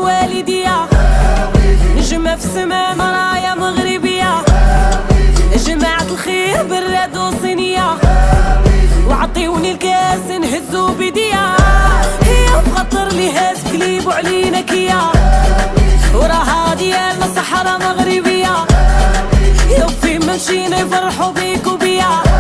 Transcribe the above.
الوالدية. نجمة في السما مرايا مغربية، جماعة الخير براد وصينية، وعطيوني الكاس نهزو بدية. هي بخطر لي هاز كليب وعلينا كيا، وراها ديالنا صحراء مغربية. يا وفين ما مشينا يفرحوا بيك وبيا.